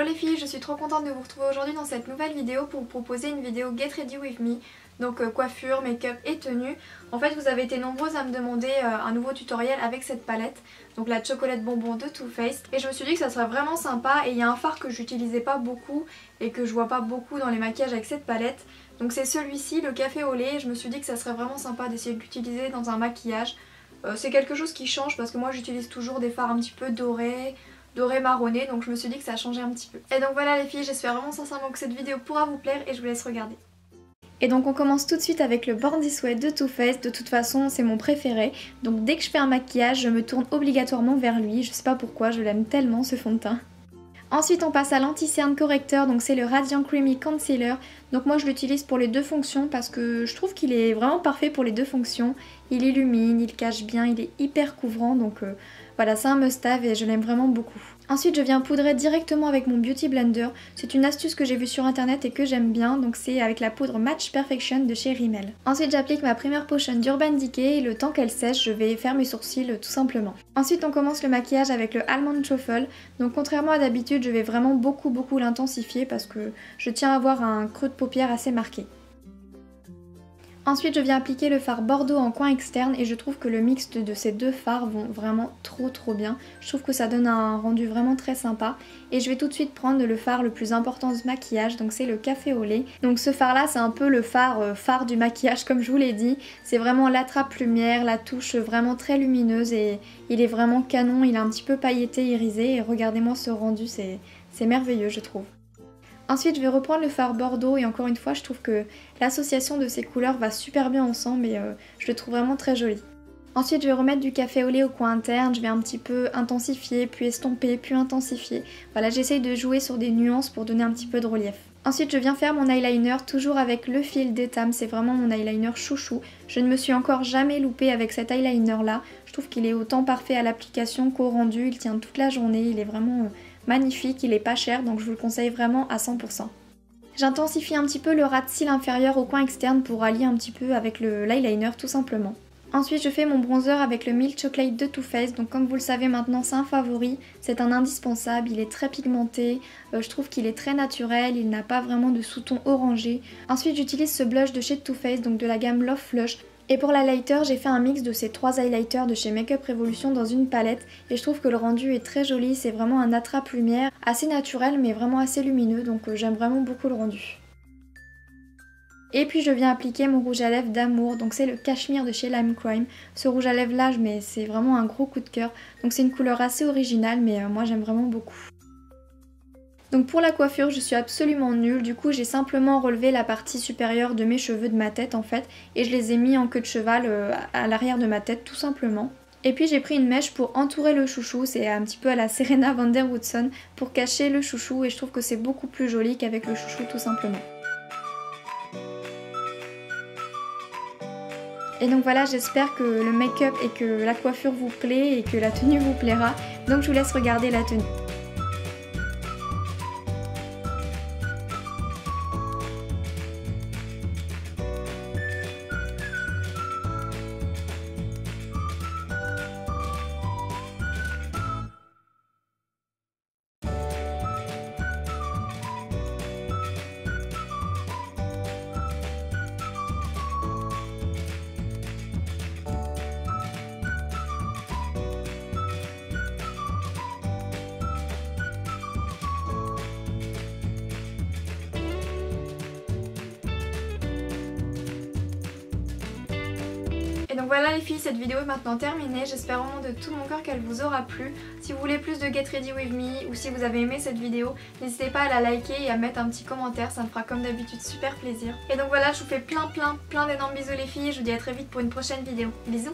les filles, je suis trop contente de vous retrouver aujourd'hui dans cette nouvelle vidéo pour vous proposer une vidéo Get Ready With Me. Donc coiffure, make-up et tenue. En fait vous avez été nombreuses à me demander un nouveau tutoriel avec cette palette. Donc la chocolate bonbon de Too Faced. Et je me suis dit que ça serait vraiment sympa. Et il y a un fard que j'utilisais pas beaucoup et que je vois pas beaucoup dans les maquillages avec cette palette. Donc c'est celui-ci, le café au lait. Je me suis dit que ça serait vraiment sympa d'essayer de l'utiliser dans un maquillage. C'est quelque chose qui change parce que moi j'utilise toujours des fards un petit peu doré marronné, donc je me suis dit que ça changeait un petit peu. Et donc voilà les filles, j'espère vraiment sincèrement que cette vidéo pourra vous plaire et je vous laisse regarder. Et donc on commence tout de suite avec le Born This Way de Too Faced. De toute façon c'est mon préféré, donc dès que je fais un maquillage je me tourne obligatoirement vers lui, je sais pas pourquoi, je l'aime tellement ce fond de teint. Ensuite on passe à l'anti-cerne correcteur, donc c'est le Radiant Creamy Concealer. Donc moi je l'utilise pour les deux fonctions parce que je trouve qu'il est vraiment parfait pour les deux fonctions. Il illumine, il cache bien, il est hyper couvrant, donc voilà, c'est un must-have et je l'aime vraiment beaucoup. Ensuite je viens poudrer directement avec mon Beauty Blender. C'est une astuce que j'ai vue sur internet et que j'aime bien, donc c'est avec la poudre Match Perfection de chez Rimmel. Ensuite j'applique ma première potion d'Urban Decay et le temps qu'elle sèche je vais faire mes sourcils tout simplement. Ensuite on commence le maquillage avec le Almond Truffle. Donc contrairement à d'habitude je vais vraiment beaucoup l'intensifier parce que je tiens à avoir un creux de paupière assez marqué. Ensuite je viens appliquer le fard Bordeaux en coin externe et je trouve que le mix de ces deux fards vont vraiment trop bien. Je trouve que ça donne un rendu vraiment très sympa. Et je vais tout de suite prendre le fard le plus important de ce maquillage, donc c'est le café au lait. Donc ce fard là c'est un peu le phare du maquillage comme je vous l'ai dit. C'est vraiment l'attrape-lumière, la touche vraiment très lumineuse et il est vraiment canon, il est un petit peu pailleté, irisé et regardez-moi ce rendu, c'est merveilleux je trouve. Ensuite je vais reprendre le fard Bordeaux et encore une fois je trouve que l'association de ces couleurs va super bien ensemble et je le trouve vraiment très joli. Ensuite je vais remettre du café au lait au coin interne, je vais un petit peu intensifier, puis estomper, puis intensifier. Voilà, j'essaye de jouer sur des nuances pour donner un petit peu de relief. Ensuite je viens faire mon eyeliner toujours avec le fil d'Etam, c'est vraiment mon eyeliner chouchou. Je ne me suis encore jamais loupée avec cet eyeliner là, je trouve qu'il est autant parfait à l'application qu'au rendu, il tient toute la journée, il est vraiment magnifique, il est pas cher donc je vous le conseille vraiment à 100%. J'intensifie un petit peu le ras de cils inférieur au coin externe pour allier un petit peu avec l'eyeliner tout simplement. Ensuite je fais mon bronzer avec le Milk Chocolate de Too Faced, donc comme vous le savez maintenant c'est un favori, c'est un indispensable, il est très pigmenté, je trouve qu'il est très naturel, il n'a pas vraiment de sous-ton orangé. Ensuite j'utilise ce blush de chez Too Faced, donc de la gamme Love Flush. Et pour l'highlighter, j'ai fait un mix de ces trois highlighters de chez Makeup Revolution dans une palette et je trouve que le rendu est très joli, c'est vraiment un attrape-lumière assez naturel mais vraiment assez lumineux, donc j'aime vraiment beaucoup le rendu. Et puis je viens appliquer mon rouge à lèvres d'amour, donc c'est le Cashmere de chez Lime Crime. Ce rouge à lèvres là, mais c'est vraiment un gros coup de cœur, donc c'est une couleur assez originale mais moi j'aime vraiment beaucoup. Donc pour la coiffure je suis absolument nulle, du coup j'ai simplement relevé la partie supérieure de mes cheveux de ma tête en fait et je les ai mis en queue de cheval à l'arrière de ma tête tout simplement. Et puis j'ai pris une mèche pour entourer le chouchou, c'est un petit peu à la Serena van der Woodsen pour cacher le chouchou et je trouve que c'est beaucoup plus joli qu'avec le chouchou tout simplement. Et donc voilà, j'espère que le make-up et que la coiffure vous plaît et que la tenue vous plaira, donc je vous laisse regarder la tenue. Et donc voilà les filles, cette vidéo est maintenant terminée, j'espère vraiment de tout mon cœur qu'elle vous aura plu. Si vous voulez plus de Get Ready With Me ou si vous avez aimé cette vidéo, n'hésitez pas à la liker et à mettre un petit commentaire, ça me fera comme d'habitude super plaisir. Et donc voilà, je vous fais plein d'énormes bisous les filles et je vous dis à très vite pour une prochaine vidéo. Bisous!